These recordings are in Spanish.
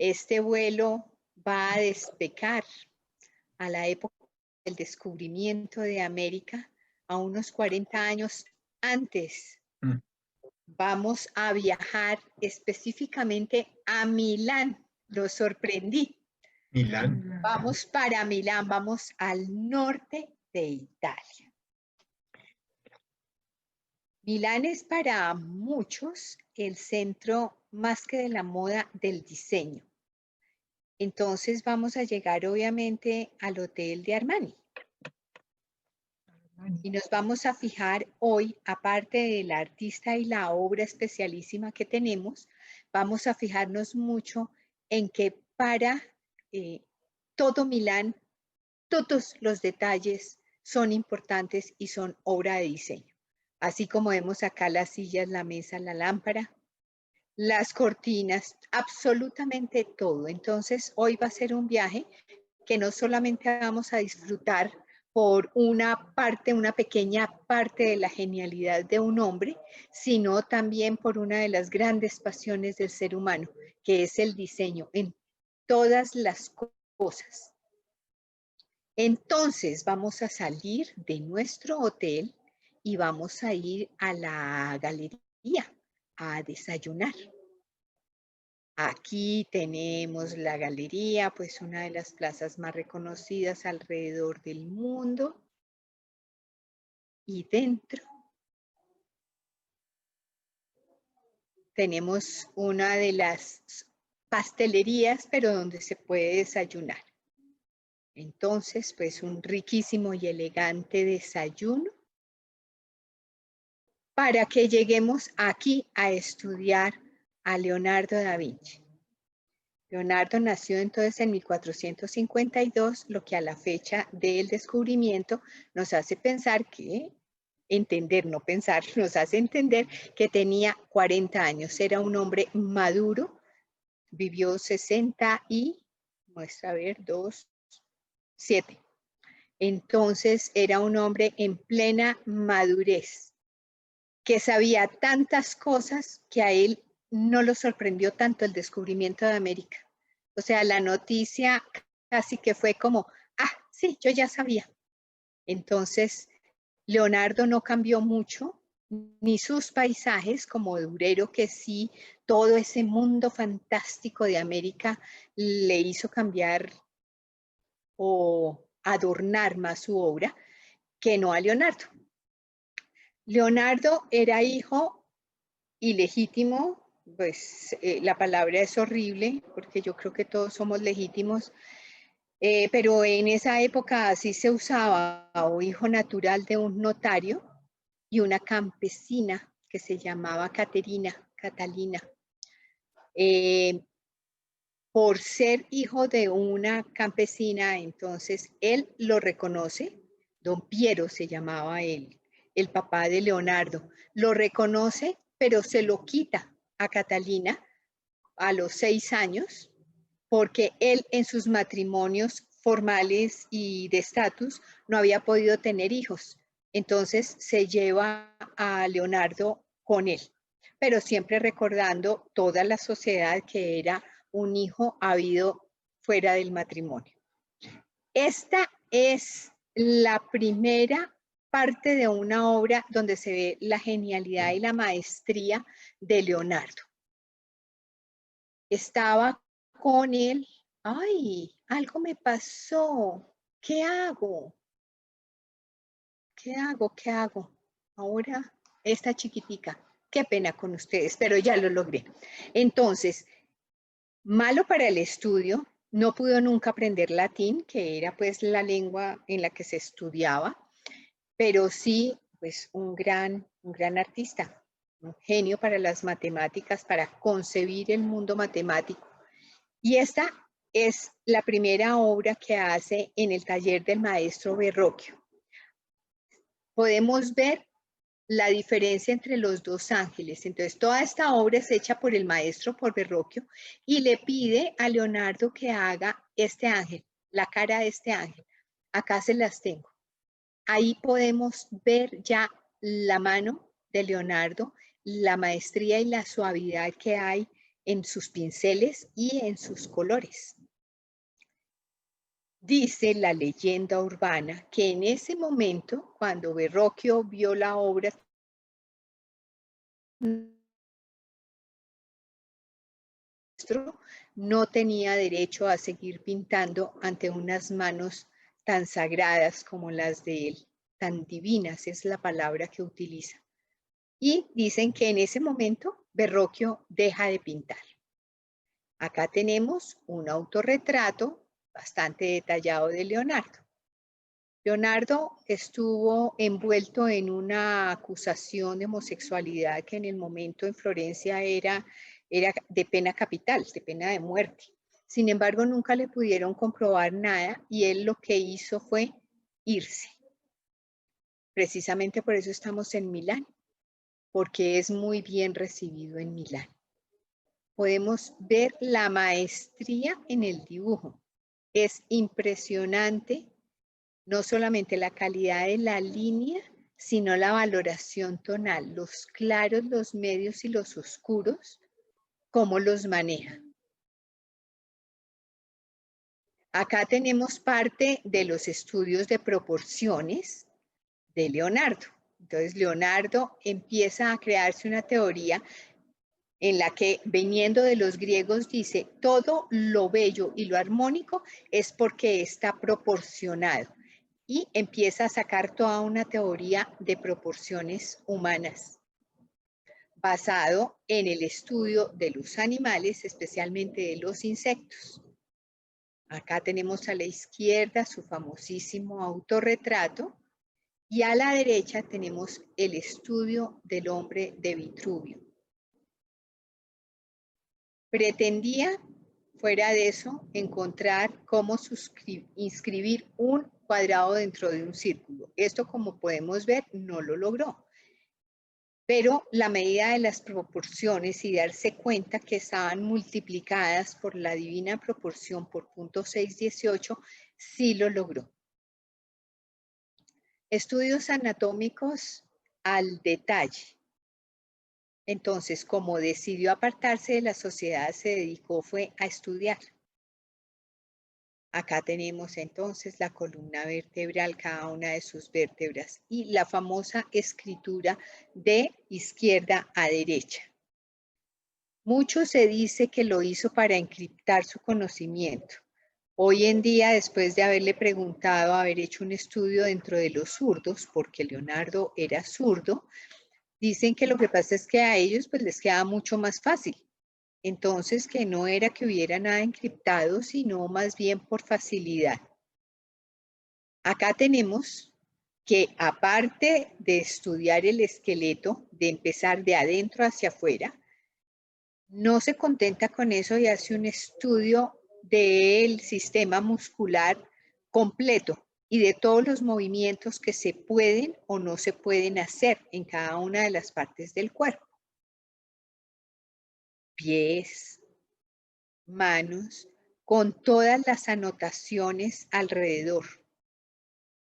Este vuelo va a despegar a la época del descubrimiento de América, a unos 40 años antes. Vamos a viajar específicamente a Milán. Lo sorprendí. Milán. Vamos para Milán, vamos al norte de Italia. Milán es para muchos el centro más que de la moda del diseño. Entonces vamos a llegar obviamente al hotel de Armani. Y nos vamos a fijar hoy, aparte del artista y la obra especialísima que tenemos, vamos a fijarnos mucho en que para todo Milán, todos los detalles son importantes y son obra de diseño. Así como vemos acá las sillas, la mesa, la lámpara, las cortinas, absolutamente todo. Entonces, hoy va a ser un viaje que no solamente vamos a disfrutar por una parte, una pequeña parte de la genialidad de un hombre, sino también por una de las grandes pasiones del ser humano, que es el diseño en todas las cosas. Entonces, vamos a salir de nuestro hotel y vamos a ir a la galería a desayunar. Aquí tenemos la galería, pues una de las plazas más reconocidas alrededor del mundo. Y dentro tenemos una de las pastelerías, pero donde se puede desayunar. Entonces, pues un riquísimo y elegante desayuno para que lleguemos aquí a estudiar a Leonardo da Vinci. Leonardo nació entonces en 1452, lo que a la fecha del descubrimiento nos hace pensar que, entender, no pensar, nos hace entender que tenía 40 años. Era un hombre maduro, vivió 60 y, muestra a ver, 2, 7. Entonces era un hombre en plena madurez, que sabía tantas cosas que a él no lo sorprendió tanto el descubrimiento de América. O sea, la noticia casi que fue como, ah, sí, yo ya sabía. Entonces, Leonardo no cambió mucho, ni sus paisajes, como Durero, que sí, todo ese mundo fantástico de América le hizo cambiar o adornar más su obra, que no a Leonardo. Leonardo era hijo ilegítimo, pues la palabra es horrible, porque yo creo que todos somos legítimos, pero en esa época así se usaba, o hijo natural de un notario y una campesina que se llamaba Catalina. Por ser hijo de una campesina, entonces él lo reconoce, don Piero se llamaba él, el papá de Leonardo, lo reconoce, pero se lo quita a Catalina a los 6 años, porque él en sus matrimonios formales y de estatus no había podido tener hijos. Entonces se lleva a Leonardo con él, pero siempre recordando toda la sociedad que era un hijo habido fuera del matrimonio. Esta es la primera parte de una obra donde se ve la genialidad y la maestría de Leonardo. Estaba con él, ay, algo me pasó, ¿qué hago? ¿Qué hago? ¿Qué hago? Ahora, esta chiquitica, qué pena con ustedes, pero ya lo logré. Entonces, malo para el estudio, no pudo nunca aprender latín, que era pues la lengua en la que se estudiaba, pero sí, pues un gran artista, un genio para las matemáticas, para concebir el mundo matemático. Y esta es la primera obra que hace en el taller del maestro Verrocchio. Podemos ver la diferencia entre los dos ángeles. Entonces, toda esta obra es hecha por el maestro, por Verrocchio, y le pide a Leonardo que haga este ángel, la cara de este ángel. Acá se las tengo. Ahí podemos ver ya la mano de Leonardo, la maestría y la suavidad que hay en sus pinceles y en sus colores. Dice la leyenda urbana que en ese momento, cuando Verrocchio vio la obra, no tenía derecho a seguir pintando ante unas manos tan sagradas como las de él, tan divinas es la palabra que utiliza. Y dicen que en ese momento Verrocchio deja de pintar. Acá tenemos un autorretrato bastante detallado de Leonardo. Leonardo estuvo envuelto en una acusación de homosexualidad que en el momento en Florencia era de pena capital, de pena de muerte. Sin embargo, nunca le pudieron comprobar nada y él lo que hizo fue irse. Precisamente por eso estamos en Milán, porque es muy bien recibido en Milán. Podemos ver la maestría en el dibujo. Es impresionante no solamente la calidad de la línea, sino la valoración tonal, los claros, los medios y los oscuros, cómo los maneja. Acá tenemos parte de los estudios de proporciones de Leonardo. Entonces, Leonardo empieza a crearse una teoría en la que, viniendo de los griegos, dice, todo lo bello y lo armónico es porque está proporcionado. Y empieza a sacar toda una teoría de proporciones humanas, basado en el estudio de los animales, especialmente de los insectos. Acá tenemos a la izquierda su famosísimo autorretrato y a la derecha tenemos el estudio del hombre de Vitruvio. Pretendía, fuera de eso, encontrar cómo inscribir un cuadrado dentro de un círculo. Esto, como podemos ver, no lo logró. Pero la medida de las proporciones y darse cuenta que estaban multiplicadas por la divina proporción por 0.618, sí lo logró. Estudios anatómicos al detalle. Entonces, como decidió apartarse de la sociedad, se dedicó fue a estudiar. Acá tenemos entonces la columna vertebral, cada una de sus vértebras, y la famosa escritura de izquierda a derecha. Mucho se dice que lo hizo para encriptar su conocimiento. Hoy en día, después de haberle preguntado, haber hecho un estudio dentro de los zurdos, porque Leonardo era zurdo, dicen que lo que pasa es que a ellos pues les queda mucho más fácil. Entonces, que no era que hubiera nada encriptado, sino más bien por facilidad. Acá tenemos que, aparte de estudiar el esqueleto, de empezar de adentro hacia afuera, no se contenta con eso y hace un estudio del sistema muscular completo y de todos los movimientos que se pueden o no se pueden hacer en cada una de las partes del cuerpo. Pies, manos, con todas las anotaciones alrededor.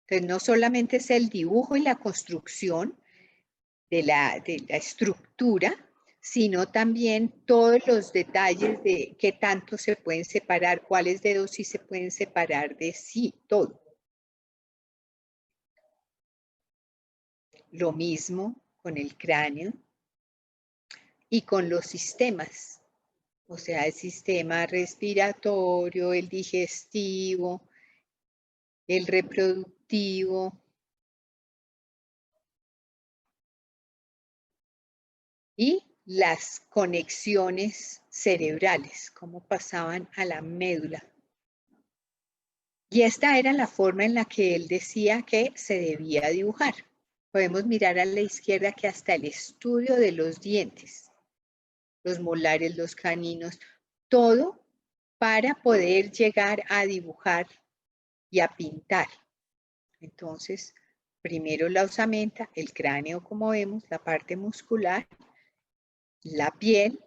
Entonces, no solamente es el dibujo y la construcción de la estructura, sino también todos los detalles de qué tanto se pueden separar, cuáles dedos sí se pueden separar de sí, todo. Lo mismo con el cráneo y con los sistemas, o sea, el sistema respiratorio, el digestivo, el reproductivo y las conexiones cerebrales, cómo pasaban a la médula. Y esta era la forma en la que él decía que se debía dibujar. Podemos mirar a la izquierda que hasta el estudio de los dientes, los molares, los caninos, todo para poder llegar a dibujar y a pintar. Entonces, primero la osamenta, el cráneo, como vemos, la parte muscular, la piel,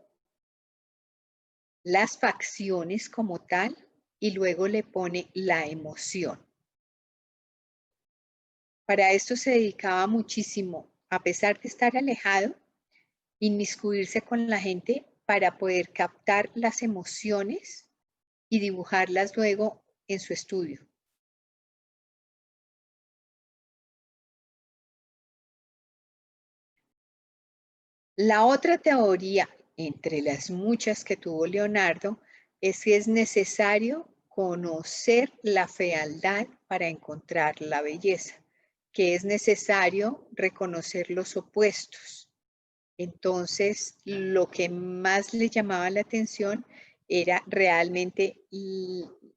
las facciones como tal, y luego le pone la emoción. Para esto se dedicaba muchísimo, a pesar de estar alejado, inmiscuirse con la gente para poder captar las emociones y dibujarlas luego en su estudio. La otra teoría, entre las muchas que tuvo Leonardo, es que es necesario conocer la fealdad para encontrar la belleza, que es necesario reconocer los opuestos. Entonces, lo que más le llamaba la atención era realmente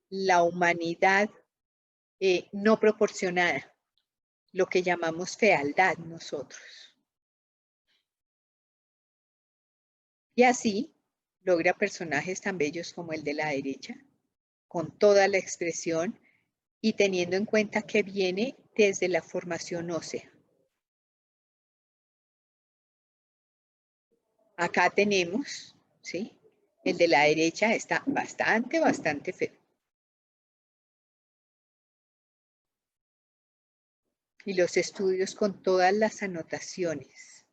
la humanidad no proporcionada, lo que llamamos fealdad nosotros. Y así logra personajes tan bellos como el de la derecha, con toda la expresión y teniendo en cuenta que viene desde la formación ósea. Acá tenemos, ¿sí? El de la derecha está bastante feo. Y los estudios con todas las anotaciones.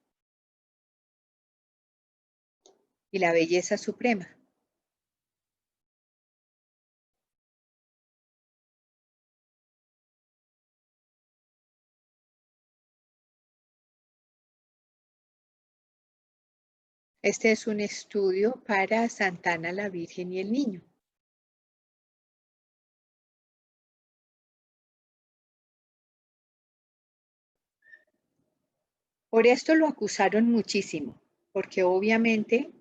Y la belleza suprema. Este es un estudio para Santana, la Virgen y el Niño. Por esto lo acusaron muchísimo, porque obviamente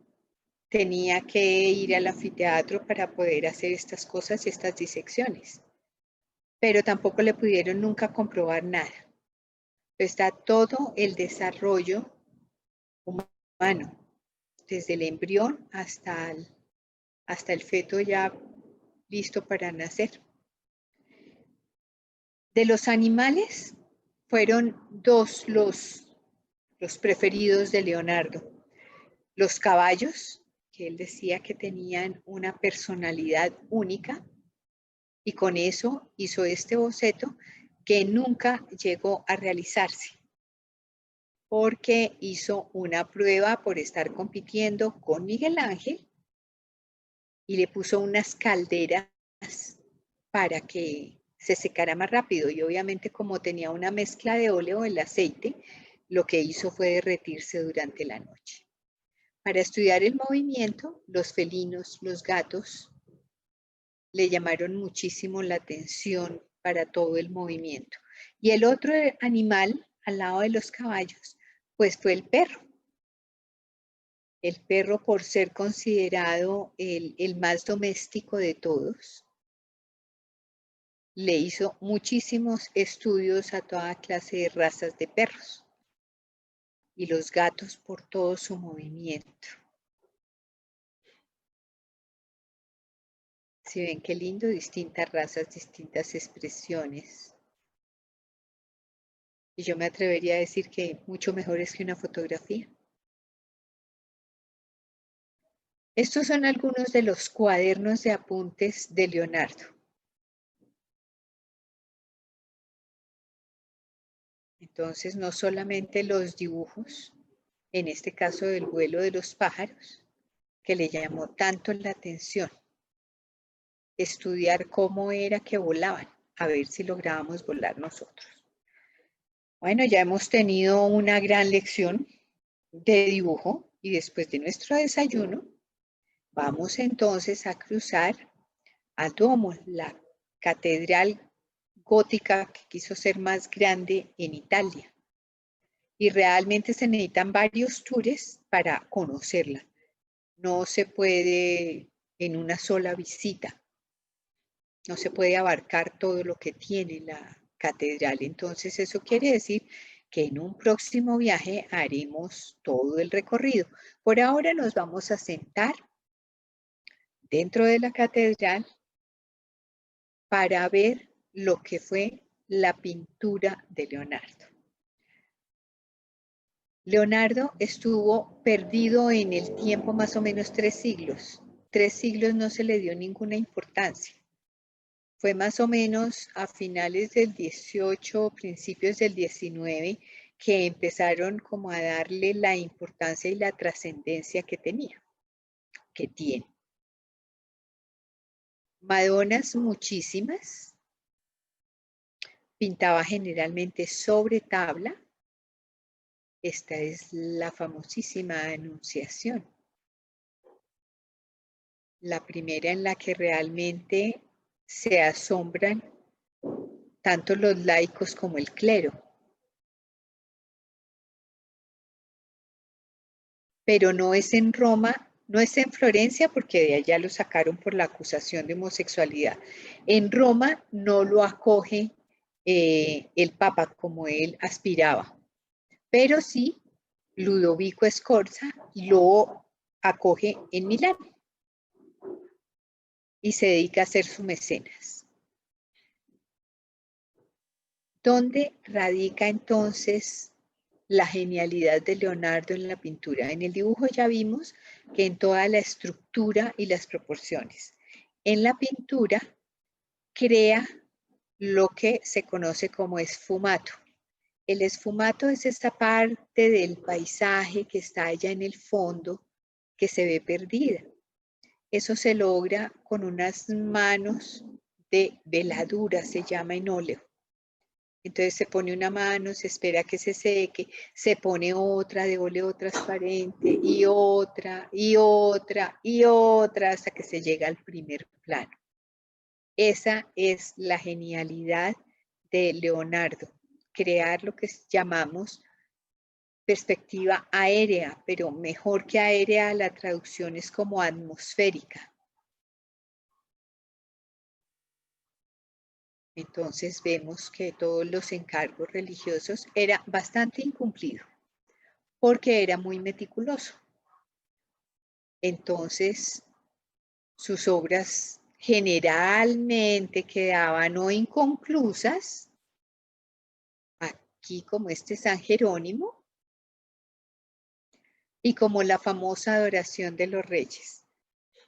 tenía que ir al anfiteatro para poder hacer estas cosas y estas disecciones. Pero tampoco le pudieron nunca comprobar nada. Está todo el desarrollo humano, desde el embrión hasta el feto ya listo para nacer. De los animales, fueron dos los preferidos de Leonardo. Los caballos, que él decía que tenían una personalidad única, y con eso hizo este boceto que nunca llegó a realizarse, porque hizo una prueba por estar compitiendo con Miguel Ángel y le puso unas calderas para que se secara más rápido. Y obviamente como tenía una mezcla de óleo, el aceite, lo que hizo fue derretirse durante la noche. Para estudiar el movimiento, los felinos, los gatos, le llamaron muchísimo la atención para todo el movimiento. Y el otro animal al lado de los caballos, pues fue el perro. El perro, por ser considerado el más doméstico de todos, le hizo muchísimos estudios a toda clase de razas de perros. Y los gatos por todo su movimiento. Si ven qué lindo, distintas razas, distintas expresiones. Y yo me atrevería a decir que mucho mejores que una fotografía. Estos son algunos de los cuadernos de apuntes de Leonardo. Entonces, no solamente los dibujos, en este caso del vuelo de los pájaros, que le llamó tanto la atención. Estudiar cómo era que volaban, a ver si lográbamos volar nosotros. Bueno, ya hemos tenido una gran lección de dibujo y después de nuestro desayuno, vamos entonces a cruzar a Duomo, la catedral gótica que quiso ser más grande en Italia. Y realmente se necesitan varios tours para conocerla. No se puede en una sola visita. No se puede abarcar todo lo que tiene la catedral. Entonces eso quiere decir que en un próximo viaje haremos todo el recorrido. Por ahora nos vamos a sentar dentro de la catedral para ver lo que fue la pintura de Leonardo. Leonardo estuvo perdido en el tiempo más o menos 3 siglos. 3 siglos no se le dio ninguna importancia. Fue más o menos a finales del 18, principios del 19, que empezaron como a darle la importancia y la trascendencia que tenía. que tiene. Madonas muchísimas. Pintaba generalmente sobre tabla. Esta es la famosísima Anunciación. La primera en la que realmente se asombran tanto los laicos como el clero. Pero no es en Roma, no es en Florencia, porque de allá lo sacaron por la acusación de homosexualidad. En Roma no lo acoge el Papa como él aspiraba, pero sí Ludovico Sforza lo acoge en Milán y se dedica a ser su mecenas. ¿Dónde radica entonces la genialidad de Leonardo en la pintura? En el dibujo ya vimos que en toda la estructura y las proporciones. En la pintura crea lo que se conoce como esfumato. El esfumato es esta parte del paisaje que está allá en el fondo, que se ve perdida. Eso se logra con unas manos de veladura, se llama en óleo. Entonces se pone una mano, se espera que se seque, se pone otra de óleo transparente y otra, y otra, y otra, hasta que se llega al primer plano. Esa es la genialidad de Leonardo, crear lo que llamamos perspectiva aérea, pero mejor que aérea, la traducción es como atmosférica. Entonces vemos que todos los encargos religiosos era bastante incumplido, porque era muy meticuloso. Entonces, sus obras generalmente quedaban o inconclusas, aquí como este San Jerónimo, y como la famosa Adoración de los Reyes.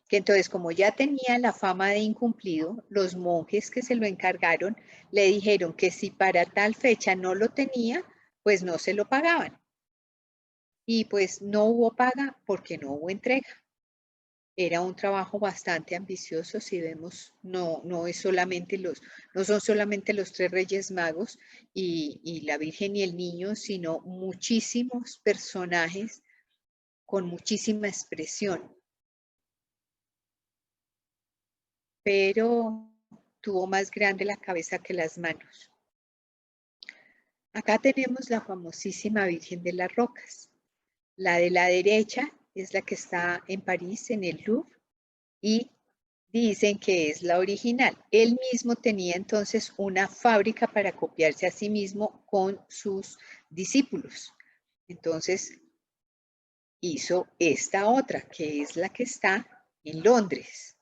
Que entonces, como ya tenía la fama de incumplido, los monjes que se lo encargaron le dijeron que si para tal fecha no lo tenía, pues no se lo pagaban. Y pues no hubo paga porque no hubo entrega. Era un trabajo bastante ambicioso, si vemos, no son solamente los 3 Reyes Magos y la Virgen y el Niño, sino muchísimos personajes con muchísima expresión. Pero tuvo más grande la cabeza que las manos. Acá tenemos la famosísima Virgen de las Rocas. La de la derecha es la que está en París, en el Louvre, y dicen que es la original. Él mismo tenía entonces una fábrica para copiarse a sí mismo con sus discípulos. Entonces hizo esta otra, que es la que está en Londres.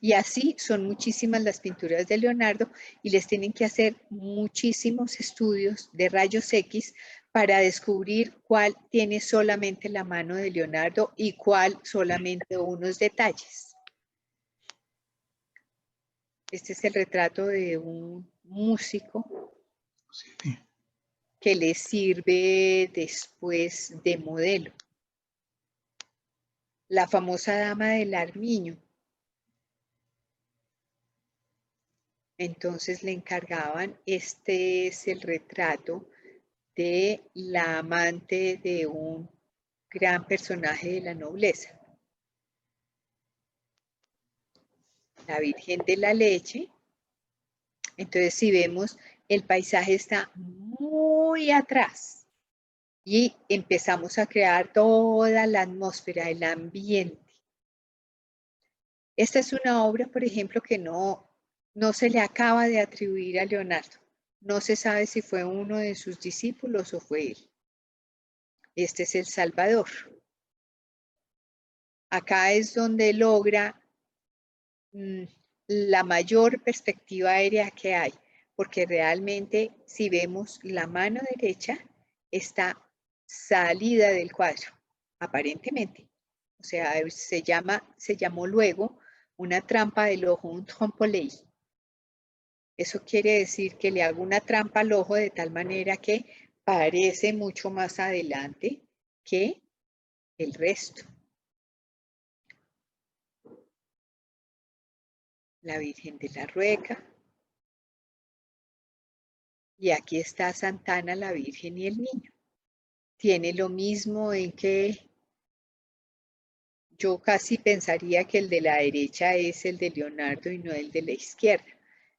Y así son muchísimas las pinturas de Leonardo y les tienen que hacer muchísimos estudios de rayos X para descubrir cuál tiene solamente la mano de Leonardo y cuál solamente unos detalles. Este es el retrato de un músico que le sirve después de modelo. La famosa dama del Armiño. Entonces le encargaban, este es el retrato de la amante de un gran personaje de la nobleza. La Virgen de la Leche. Entonces, si vemos, el paisaje está muy atrás y empezamos a crear toda la atmósfera, el ambiente. Esta es una obra, por ejemplo, que no se le acaba de atribuir a Leonardo. No se sabe si fue uno de sus discípulos o fue él. Este es el Salvador. Acá es donde logra la mayor perspectiva aérea que hay, porque realmente si vemos la mano derecha está salida del cuadro, aparentemente. O sea, se llamó luego una trampa del ojo, un trompe-l'œil. Eso quiere decir que le hago una trampa al ojo de tal manera que parece mucho más adelante que el resto. la Virgen de la Rueca. Y aquí está Santana, la Virgen y el Niño. Tiene lo mismo en que yo casi pensaría que el de la derecha es el de Leonardo y no el de la izquierda,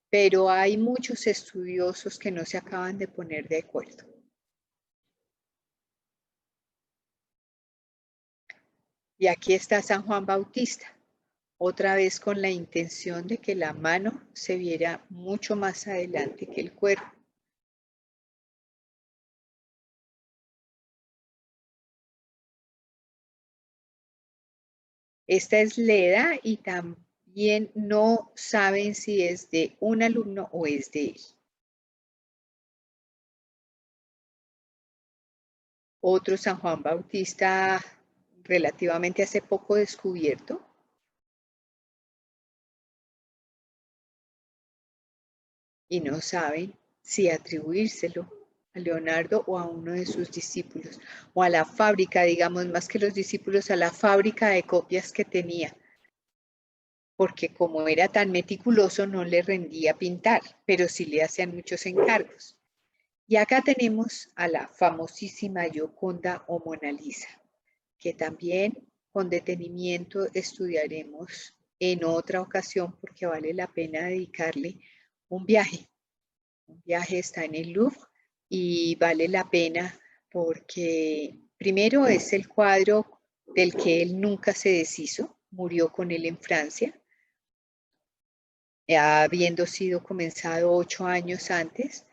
pero hay muchos estudiosos que no se acaban de poner de acuerdo. Y aquí está San Juan Bautista, otra vez con la intención de que la mano se viera mucho más adelante que el cuerpo. Esta es Leda y también no saben si es de un alumno o es de él. Otro San Juan Bautista relativamente hace poco descubierto. Y no saben si atribuírselo a Leonardo o a uno de sus discípulos, o a la fábrica, digamos, más que los discípulos, a la fábrica de copias que tenía, porque como era tan meticuloso no le rendía pintar, pero sí le hacían muchos encargos. Y acá tenemos a la famosísima Gioconda o Mona Lisa, que también con detenimiento estudiaremos en otra ocasión porque vale la pena dedicarle un viaje. Un viaje está en el Louvre y vale la pena porque primero es el cuadro del que él nunca se deshizo, murió con él en Francia, habiendo sido comenzado 8 años antes,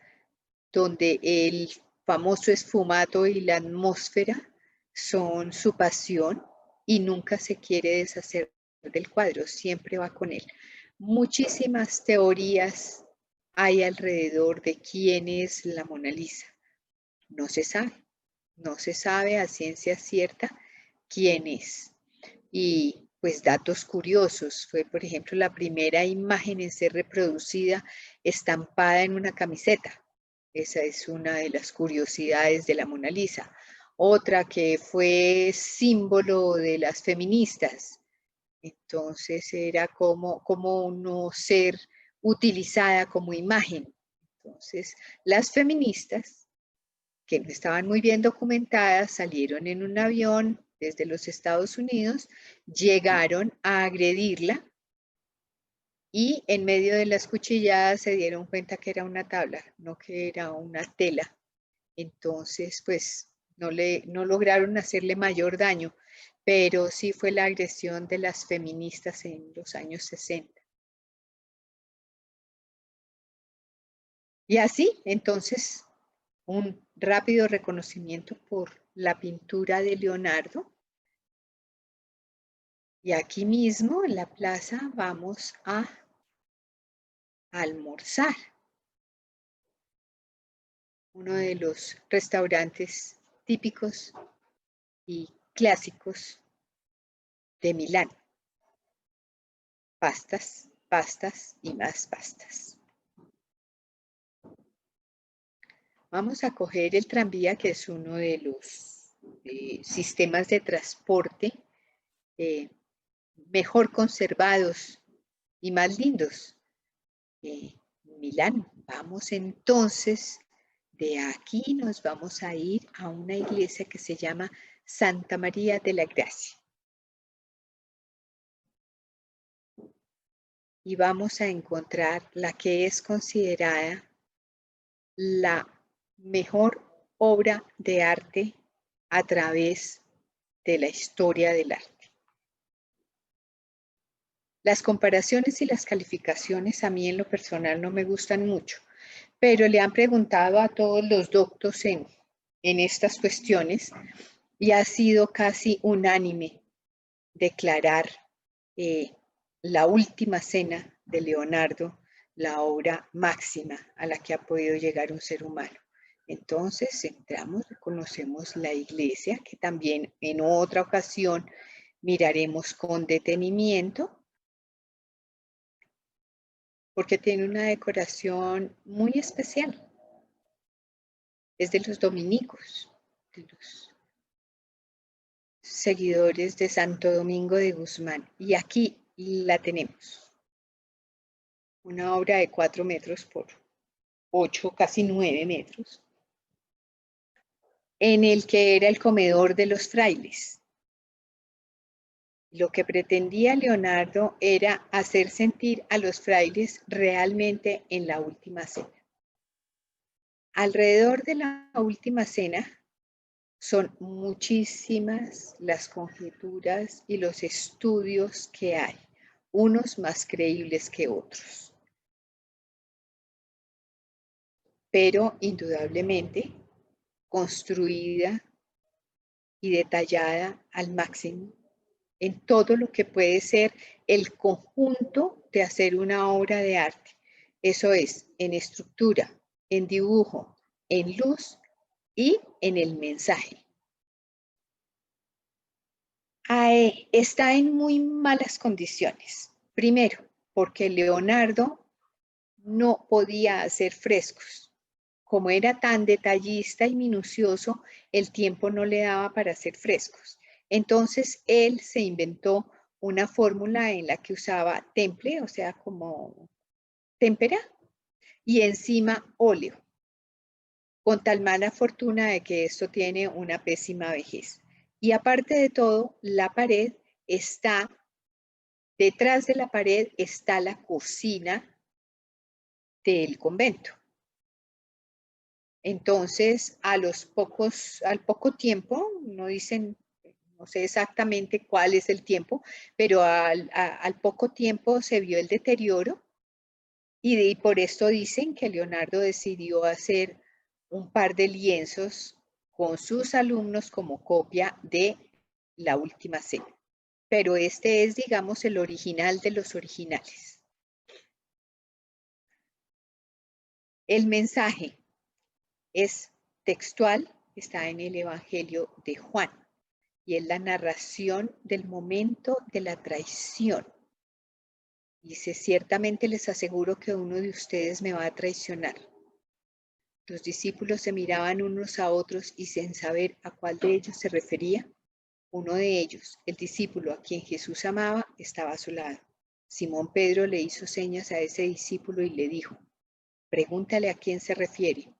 donde el famoso esfumato y la atmósfera son su pasión y nunca se quiere deshacer del cuadro, siempre va con él. Muchísimas teorías hay alrededor de quién es la Mona Lisa. No se sabe, no se sabe a ciencia cierta quién es. Y pues datos curiosos, fue por ejemplo la primera imagen en ser reproducida estampada en una camiseta. Esa es una de las curiosidades de la Mona Lisa. Otra que fue símbolo de las feministas. Entonces era como no ser utilizada como imagen. Entonces las feministas, que no estaban muy bien documentadas, salieron en un avión desde los Estados Unidos, llegaron a agredirla y en medio de las cuchilladas se dieron cuenta que era una tabla, no que era una tela. Entonces, pues no lograron hacerle mayor daño, pero sí fue la agresión de las feministas en los años 60. Y así, entonces, un rápido reconocimiento por la pintura de Leonardo. Y aquí mismo en la plaza vamos a almorzar. Uno de los restaurantes típicos y clásicos de Milán. Pastas, pastas y más pastas. Vamos a coger el tranvía, que es uno de los sistemas de transporte mejor conservados y más lindos. Milán. Vamos entonces, de aquí nos vamos a ir a una iglesia que se llama Santa María de la Gracia. Y vamos a encontrar la que es considerada la mejor obra de arte a través de la historia del arte. Las comparaciones y las calificaciones a mí en lo personal no me gustan mucho, pero le han preguntado a todos los doctos en estas cuestiones y ha sido casi unánime declarar la última cena de Leonardo la obra máxima a la que ha podido llegar un ser humano. Entonces entramos, reconocemos la iglesia, que también en otra ocasión miraremos con detenimiento, porque tiene una decoración muy especial. Es de los dominicos, de los seguidores de Santo Domingo de Guzmán. Y aquí la tenemos. una obra de 4 metros por 8, casi 9 metros, en el que era el comedor de los frailes. Lo que pretendía Leonardo era hacer sentir a los frailes realmente en la última cena. Alrededor de la última cena son muchísimas las conjeturas y los estudios que hay, unos más creíbles que otros. Pero indudablemente construida y detallada al máximo en todo lo que puede ser el conjunto de hacer una obra de arte. Eso es, en estructura, en dibujo, en luz y en el mensaje. Está en muy malas condiciones. Primero, porque Leonardo no podía hacer frescos. Como era tan detallista y minucioso, el tiempo no le daba para hacer frescos. Entonces, él se inventó una fórmula en la que usaba temple, o sea, como témpera, y encima óleo, con tal mala fortuna de que esto tiene una pésima vejez. Y aparte de todo, la pared está, detrás de la pared está la cocina del convento. Entonces, al poco tiempo, no dicen, no sé exactamente cuál es el tiempo, pero al poco tiempo se vio el deterioro y por esto dicen que Leonardo decidió hacer un par de lienzos con sus alumnos como copia de La Última Cena. Pero este es, digamos, el original de los originales. El mensaje es textual, está en el Evangelio de Juan y es la narración del momento de la traición. Dice, ciertamente les aseguro que uno de ustedes me va a traicionar. Los discípulos se miraban unos a otros y sin saber a cuál de ellos se refería, uno de ellos, el discípulo a quien Jesús amaba, estaba a su lado. Simón Pedro le hizo señas a ese discípulo y le dijo, pregúntale a quién se refiere.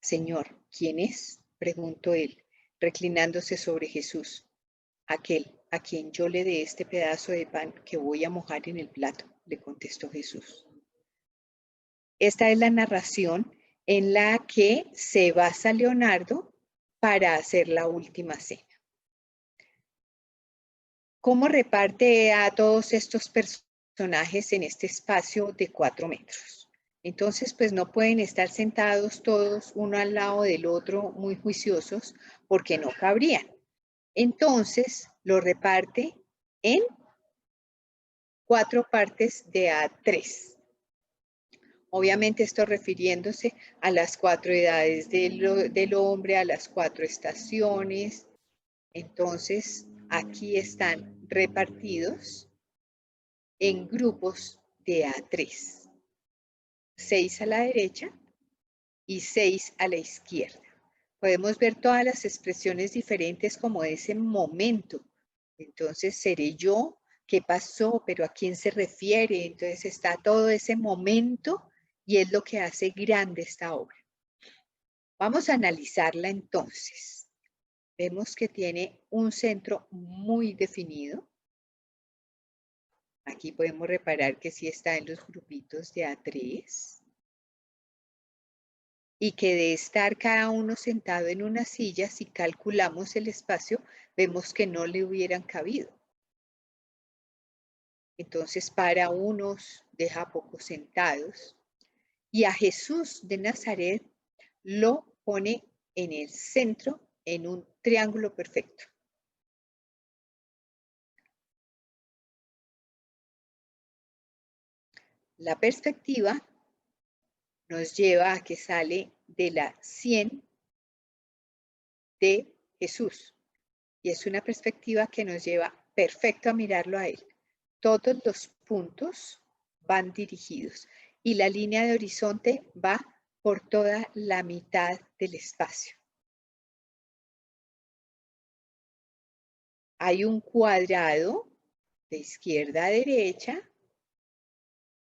Señor, ¿quién es? Preguntó él, reclinándose sobre Jesús. Aquel a quien yo le dé este pedazo de pan que voy a mojar en el plato, le contestó Jesús. Esta es la narración en la que se basa Leonardo para hacer la última cena. ¿Cómo reparte a todos estos personajes en este espacio de 4 metros? Entonces, pues no pueden estar sentados todos uno al lado del otro muy juiciosos porque no cabrían. Entonces, lo reparte en 4 partes de A3. Obviamente esto refiriéndose a las 4 edades del hombre, a las 4 estaciones. Entonces, aquí están repartidos en grupos de A3. 6 a la derecha y 6 a la izquierda. Podemos ver todas las expresiones diferentes como ese momento. Entonces, seré yo, qué pasó, pero a quién se refiere. Entonces está todo ese momento y es lo que hace grande esta obra. Vamos a analizarla entonces. Vemos que tiene un centro muy definido. Aquí podemos reparar que sí está en los grupitos de A3. Y que de estar cada uno sentado en una silla, si calculamos el espacio, vemos que no le hubieran cabido. Entonces, para unos deja pocos sentados. Y a Jesús de Nazaret lo pone en el centro, en un triángulo perfecto. La perspectiva nos lleva a que sale de la 100 de Jesús. Y es una perspectiva que nos lleva perfecto a mirarlo a él. Todos los puntos van dirigidos y la línea de horizonte va por toda la mitad del espacio. Hay un cuadrado de izquierda a derecha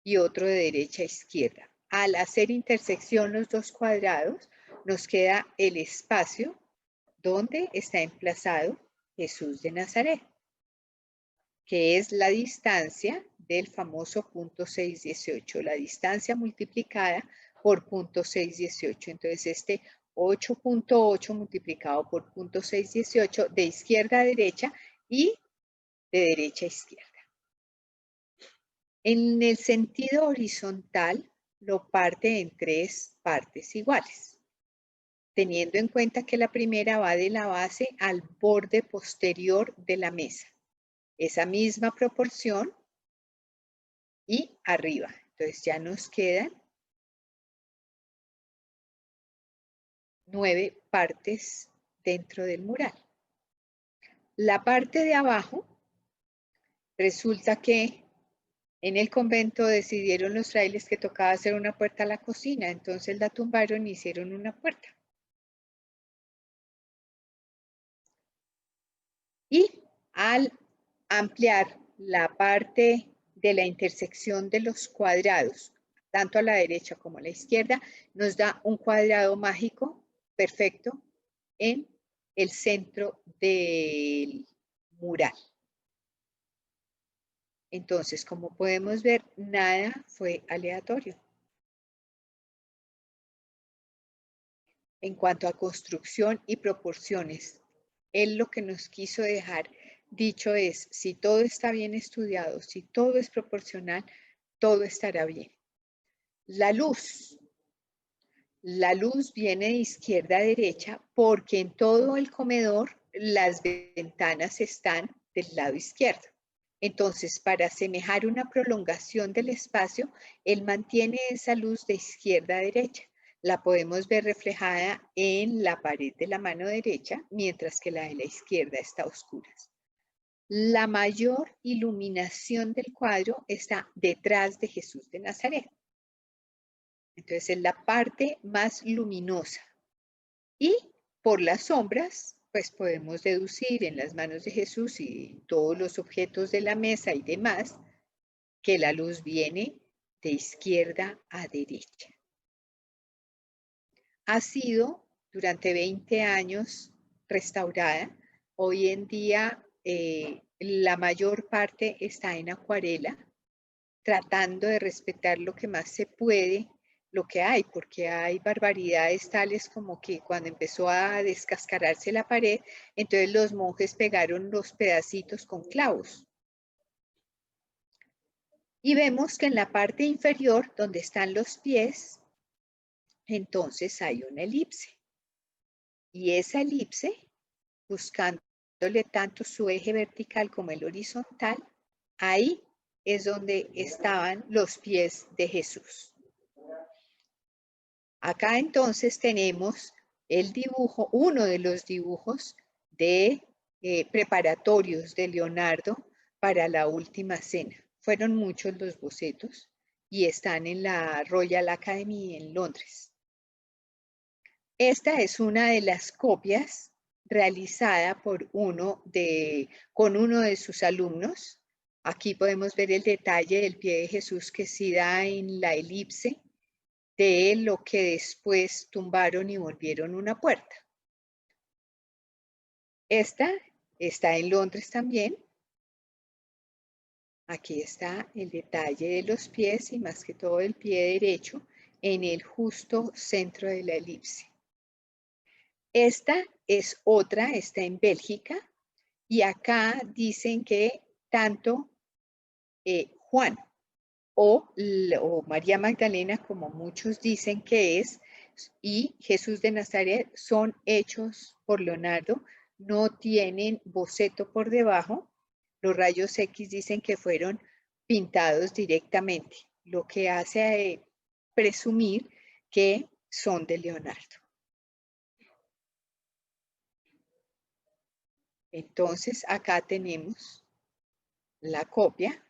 y otro de derecha a izquierda. Al hacer intersección los dos cuadrados, nos queda el espacio donde está emplazado Jesús de Nazaret, que es la distancia del famoso punto 618, la distancia multiplicada por punto 618. Entonces, este 8.8 multiplicado por punto 618 de izquierda a derecha y de derecha a izquierda. En el sentido horizontal, lo parte en tres partes iguales, teniendo en cuenta que la primera va de la base al borde posterior de la mesa. Esa misma proporción y arriba. Entonces ya nos quedan 9 partes dentro del mural. La parte de abajo, resulta que en el convento decidieron los frailes que tocaba hacer una puerta a la cocina, entonces la tumbaron y hicieron una puerta. Y al ampliar la parte de la intersección de los cuadrados, tanto a la derecha como a la izquierda, nos da un cuadrado mágico perfecto en el centro del mural. Entonces, como podemos ver, nada fue aleatorio. En cuanto a construcción y proporciones, él lo que nos quiso dejar dicho es, si todo está bien estudiado, si todo es proporcional, todo estará bien. La luz viene de izquierda a derecha porque en todo el comedor las ventanas están del lado izquierdo. Entonces, para asemejar una prolongación del espacio, él mantiene esa luz de izquierda a derecha. La podemos ver reflejada en la pared de la mano derecha, mientras que la de la izquierda está a oscuras. La mayor iluminación del cuadro está detrás de Jesús de Nazaret. Entonces, es la parte más luminosa. Y por las sombras, pues podemos deducir en las manos de Jesús y todos los objetos de la mesa y demás, que la luz viene de izquierda a derecha. Ha sido durante 20 años restaurada. Hoy en día la mayor parte está en acuarela, tratando de respetar lo que más se puede, lo que hay, porque hay barbaridades tales como que cuando empezó a descascararse la pared, entonces los monjes pegaron los pedacitos con clavos. Y vemos que en la parte inferior, donde están los pies, entonces hay una elipse. Y esa elipse, buscándole tanto su eje vertical como el horizontal, ahí es donde estaban los pies de Jesús. Acá entonces tenemos el dibujo, uno de los dibujos de preparatorios de Leonardo para la Última Cena. Fueron muchos los bocetos y están en la Royal Academy en Londres. Esta es una de las copias realizada por con uno de sus alumnos. Aquí podemos ver el detalle del pie de Jesús que sí da en la elipse de lo que después tumbaron y volvieron una puerta. Esta está en Londres también. Aquí está el detalle de los pies y más que todo el pie derecho en el justo centro de la elipse. Esta es otra, está en Bélgica y acá dicen que tanto Juan o María Magdalena, como muchos dicen que es, y Jesús de Nazaret son hechos por Leonardo, no tienen boceto por debajo. Los rayos X dicen que fueron pintados directamente, lo que hace presumir que son de Leonardo. Entonces, acá tenemos la copia.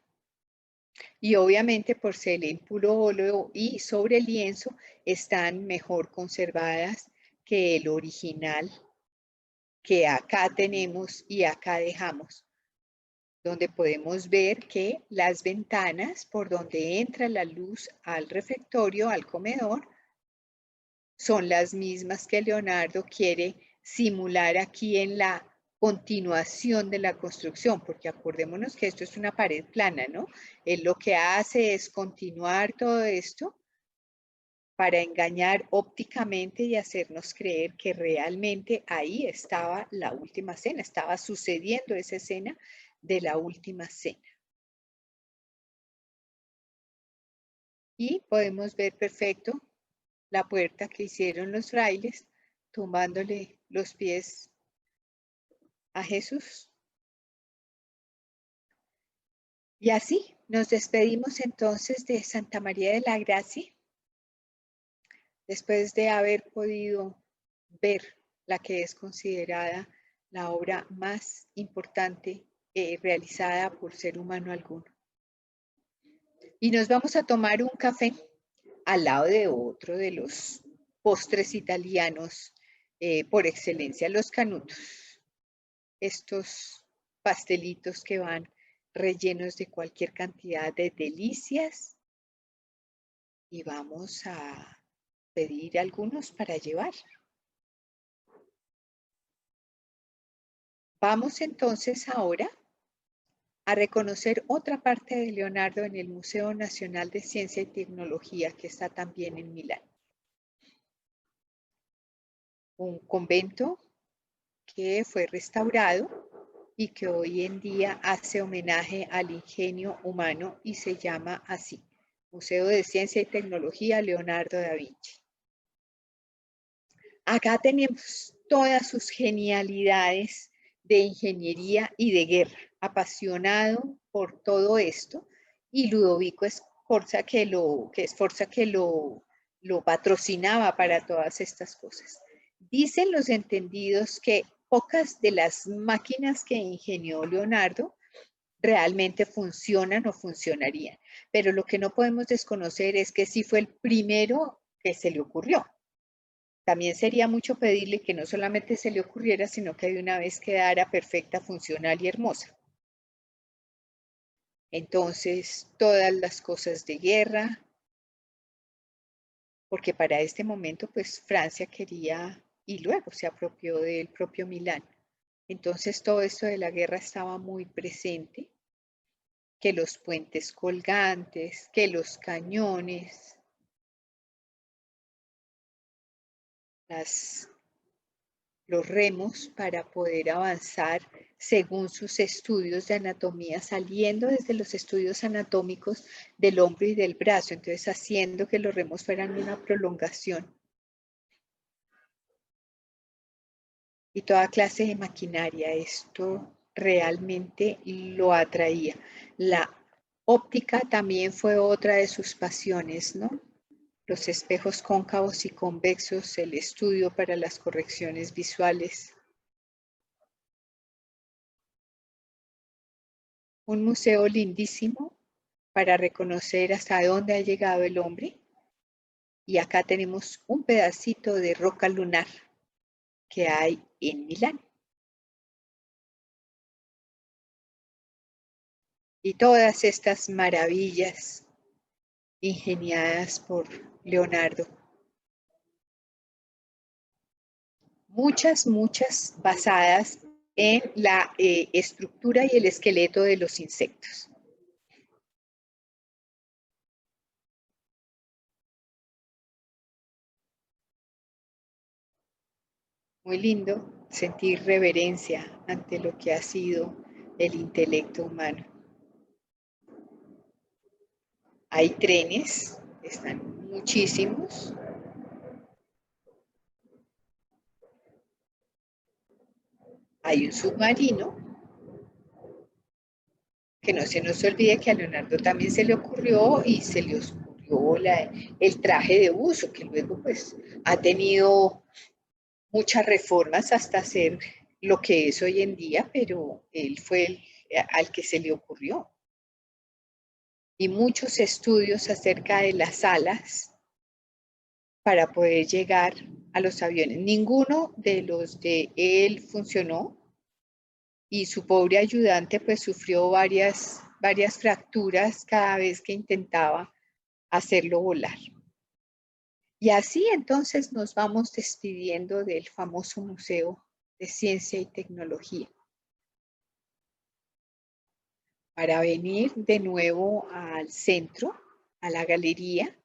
Y obviamente por ser en puro óleo y sobre lienzo están mejor conservadas que el original que acá tenemos y acá dejamos. donde podemos ver que las ventanas por donde entra la luz al refectorio, al comedor, son las mismas que Leonardo quiere simular aquí en la continuación de la construcción, porque acordémonos que esto es una pared plana, ¿no? Él lo que hace es continuar todo esto para engañar ópticamente y hacernos creer que realmente ahí estaba la última cena, estaba sucediendo esa escena de la última cena. Y podemos ver perfecto la puerta que hicieron los frailes, tumbándole los pies a Jesús. Y así nos despedimos entonces de Santa María de la Gracia, después de haber podido ver la que es considerada la obra más importante realizada por ser humano alguno. Y nos vamos a tomar un café al lado de otro de los postres italianos por excelencia, los canutos. Estos pastelitos que van rellenos de cualquier cantidad de delicias. Y vamos a pedir algunos para llevar. Vamos entonces ahora a reconocer otra parte de Leonardo en el Museo Nacional de Ciencia y Tecnología, que está también en Milán. Un convento que fue restaurado y que hoy en día hace homenaje al ingenio humano y se llama así, Museo de Ciencia y Tecnología Leonardo da Vinci. Acá tenemos todas sus genialidades de ingeniería y de guerra, apasionado por todo esto, y Ludovico Sforza que lo patrocinaba para todas estas cosas. Dicen los entendidos que pocas de las máquinas que ingenió Leonardo realmente funcionan o funcionarían, pero lo que no podemos desconocer es que sí fue el primero que se le ocurrió. También sería mucho pedirle que no solamente se le ocurriera, sino que de una vez quedara perfecta, funcional y hermosa. Entonces, todas las cosas de guerra, porque para este momento, pues Francia quería, y luego se apropió del propio Milán. Entonces, todo esto de la guerra estaba muy presente, que los puentes colgantes, que los cañones, los remos para poder avanzar según sus estudios de anatomía, saliendo desde los estudios anatómicos del hombro y del brazo, entonces haciendo que los remos fueran una prolongación. Y toda clase de maquinaria, esto realmente lo atraía. La óptica también fue otra de sus pasiones, ¿no? Los espejos cóncavos y convexos, el estudio para las correcciones visuales. Un museo lindísimo para reconocer hasta dónde ha llegado el hombre. Y acá tenemos un pedacito de roca lunar que hay en Milán. Y todas estas maravillas ingeniadas por Leonardo. Muchas basadas en la estructura y el esqueleto de los insectos. Muy lindo sentir reverencia ante lo que ha sido el intelecto humano. Hay trenes, están muchísimos. Hay un submarino, que no se nos olvide que a Leonardo también se le ocurrió y se le ocurrió el traje de buzo, que luego pues ha tenido muchas reformas hasta ser lo que es hoy en día, pero él fue al que se le ocurrió. Y muchos estudios acerca de las alas para poder llegar a los aviones. Ninguno de los de él funcionó y su pobre ayudante pues sufrió varias fracturas cada vez que intentaba hacerlo volar. Y así entonces nos vamos despidiendo del famoso Museo de Ciencia y Tecnología, para venir de nuevo al centro, a la galería,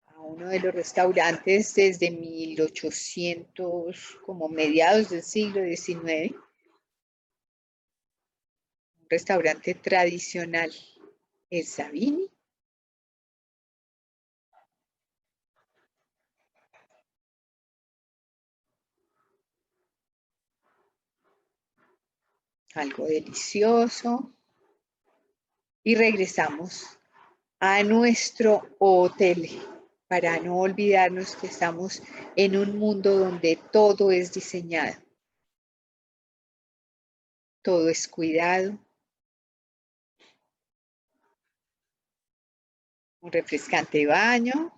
a uno de los restaurantes desde 1800, como mediados del siglo XIX, un restaurante tradicional, el Sabini. Algo delicioso. Y regresamos a nuestro hotel para no olvidarnos que estamos en un mundo donde todo es diseñado, todo es cuidado. Un refrescante baño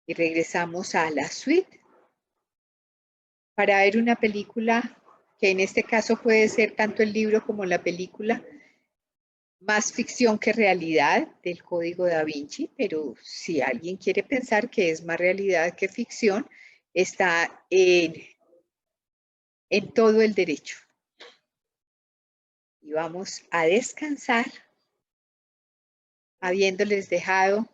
y regresamos a la suite para ver una película que en este caso puede ser tanto el libro como la película, más ficción que realidad, del Código Da Vinci, pero si alguien quiere pensar que es más realidad que ficción, está en todo el derecho. Y vamos a descansar habiéndoles dejado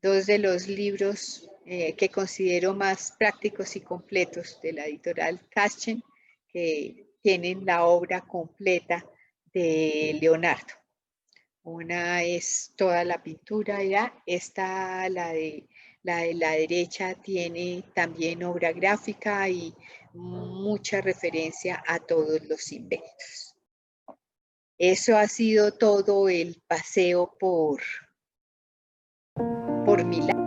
dos de los libros que considero más prácticos y completos de la editorial Taschen, que tienen la obra completa de Leonardo. Una es toda la pintura, ya esta, la de la derecha, tiene también obra gráfica y mucha referencia a todos los inventos. Eso ha sido todo el paseo por Milán.